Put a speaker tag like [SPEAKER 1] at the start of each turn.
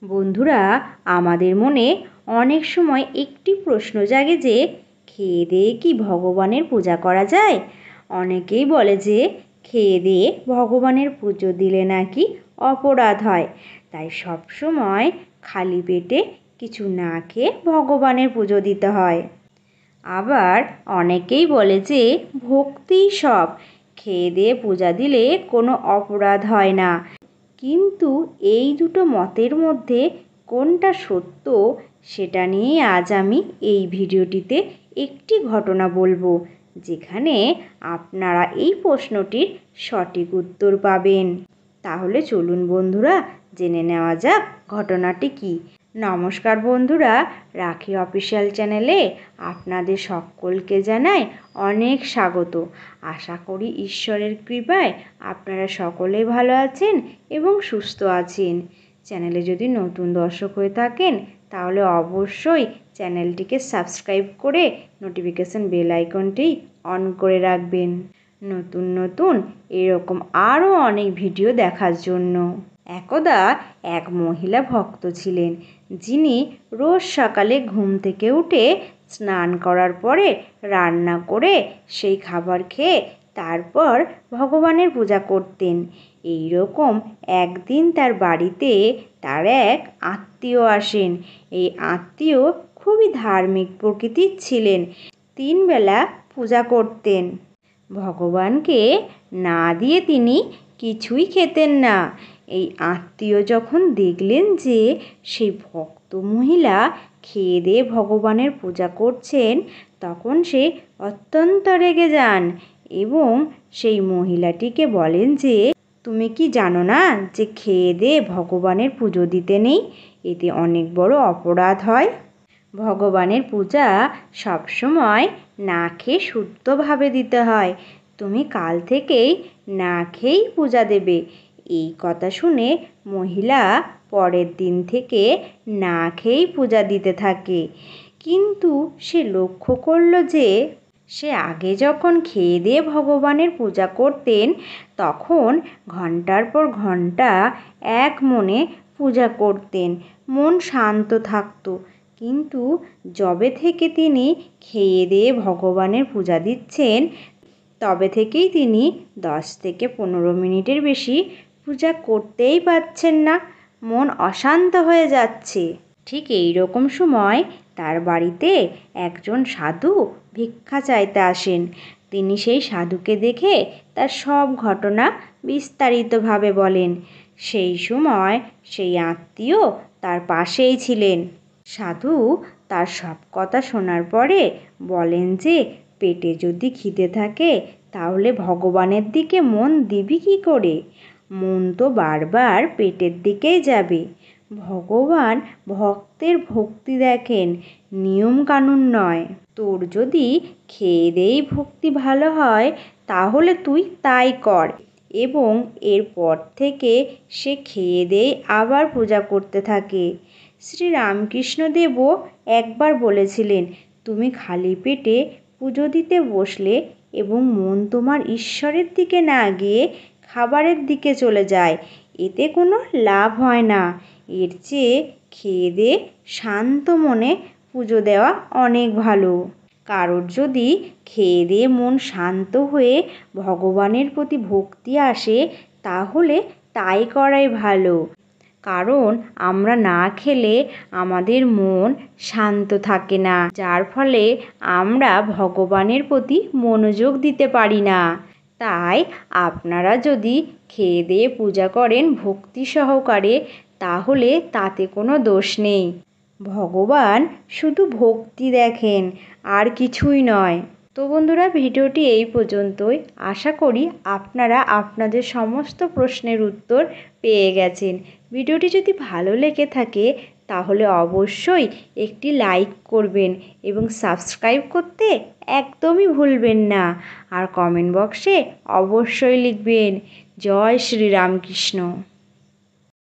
[SPEAKER 1] বন্ধুরা, আমাদের মনে অনেক সময় একটি প্রশ্ন জাগে যে খেয়ে দিয়ে কি ভগবানের পূজা করা যায়? অনেকেই বলে যে খেয়ে দিয়ে ভগবানের পুজো দিলে নাকি অপরাধ হয়, তাই সব সময় খালি পেটে কিছু না খেয়ে ভগবানের পুজো দিতে হয়। আবার অনেকেই বলে যে ভক্তিই সব, খেয়ে দিয়ে পূজা দিলে কোনো অপরাধ হয় না। কিন্তু এই দুটো মতের মধ্যে কোনটা সত্য সেটা নিয়েই আজ আমি এই ভিডিওটিতে একটি ঘটনা বলবো, যেখানে আপনারা এই প্রশ্নটির সঠিক উত্তর পাবেন। তাহলে চলুন বন্ধুরা, জেনে নেওয়া যাক ঘটনাটি কি। নমস্কার বন্ধুরা, রাখি অফিসিয়াল চ্যানেলে আপনাদের সকলকে জানাই অনেক স্বাগত। আশা করি ঈশ্বরের কৃপায় আপনারা সকলেই ভালো আছেন এবং সুস্থ আছেন। চ্যানেলে যদি নতুন দর্শক হয়ে থাকেন তাহলে অবশ্যই চ্যানেলটিকে সাবস্ক্রাইব করে নোটিফিকেশন বেল আইকনটি অন করে রাখবেন নতুন নতুন এরকম আরও অনেক ভিডিও দেখার জন্য। একদা এক মহিলা ভক্ত ছিলেন, যিনি রোজ সকালে ঘুম থেকে উঠে স্নান করার পরে রান্না করে সেই খাবার খেয়ে তারপর ভগবানের পূজা করতেন। এই রকম একদিন তার বাড়িতে তার এক আত্মীয় আসেন। এই আত্মীয় খুবই ধার্মিক প্রকৃতির ছিলেন, 3 বেলা পূজা করতেন। ভগবানকে না দিয়ে তিনি কিছুই খেতেন না। এই আত্মীয় যখন দেখলেন যে সেই ভক্ত মহিলা খেয়ে দিয়ে ভগবানের পূজা করছেন, তখন সে অত্যন্ত রেগে যান এবং সেই মহিলাটিকে বলেন যে, তুমি কি জানো না যে খেয়ে দিয়ে ভগবানের পুজো দিতে নেই? এতে অনেক বড় অপরাধ হয়। ভগবানের পূজা সবসময় না খেয়ে শুদ্ধভাবে দিতে হয়। তুমি কাল থেকেই না খেয়েই পূজা দেবে। এই কথা শুনে মহিলা পরের দিন থেকে না খেয়েই পূজা দিতে থাকে। কিন্তু সে লক্ষ্য করল যে সে আগে যখন খেয়ে দিয়ে ভগবানের পূজা করতেন, তখন ঘন্টার পর ঘন্টা এক মনে পূজা করতেন, মন শান্ত থাকতো। কিন্তু যবে থেকে তিনি খেয়ে দিয়ে ভগবানের পূজা দিচ্ছেন, তবে থেকেই তিনি 10 থেকে 15 মিনিটের বেশি পূজা করতেই পারছেন না, মন অশান্ত হয়ে যাচ্ছে। ঠিক এই রকম সময় তার বাড়িতে একজন সাধু ভিক্ষা চাইতে আসেন। তিনি সেই সাধুকে দেখে তার সব ঘটনা বিস্তারিতভাবে বলেন। সেই সময় সেই আত্মীয় তার পাশেই ছিলেন। সাধু তার সব কথা শোনার পরে বলেন যে পেটে যদি খিদে থাকে তাহলে ভগবানের দিকে মন দিবি কী করে? মন তো বারবার পেটের দিকেই যাবে। ভগবান ভক্তের ভক্তি দেখেন, নিয়ম কানুন নয়। তোর যদি খেয়ে দেই ভক্তি ভালো হয় তাহলে তুই তাই কর। এবং এরপর থেকে সে খেয়ে দেই আবার পূজা করতে থাকে। শ্রী রামকৃষ্ণদেবও একবার বলেছিলেন, তুমি খালি পেটে পুজো দিতে বসলে এবং মন তোমার ঈশ্বরের দিকে না গিয়ে খাবারের দিকে চলে যায়, এতে কোনো লাভ হয় না। এর চেয়ে খেয়ে দিয়ে শান্ত মনে পুজো দেওয়া অনেক ভালো। কারোর যদি খেয়ে দিয়ে মন শান্ত হয়ে ভগবানের প্রতি ভক্তি আসে, তাহলে তাই করাই ভালো। কারণ আমরা না খেলে আমাদের মন শান্ত থাকে না, যার ফলে আমরা ভগবানের প্রতি মনোযোগ দিতে পারি না। তাই আপনারা যদি খেয়ে দিয়ে পূজা করেন ভক্তি সহকারে, তাহলে তাতে কোনো দোষ নেই। ভগবান শুধু ভক্তি দেখেন, আর কিছুই নয়। তো বন্ধুরা, ভিডিওটি এই পর্যন্তই। আশা করি আপনারা আপনাদের সমস্ত প্রশ্নের উত্তর পেয়ে গেছেন। ভিডিওটি যদি ভালো লেগে থাকে তাহলে অবশ্যই একটি লাইক করবেন এবং সাবস্ক্রাইব করতে একদমই ভুলবেন না। আর কমেন্ট বক্সে অবশ্যই লিখবেন জয় শ্রী রামকৃষ্ণ।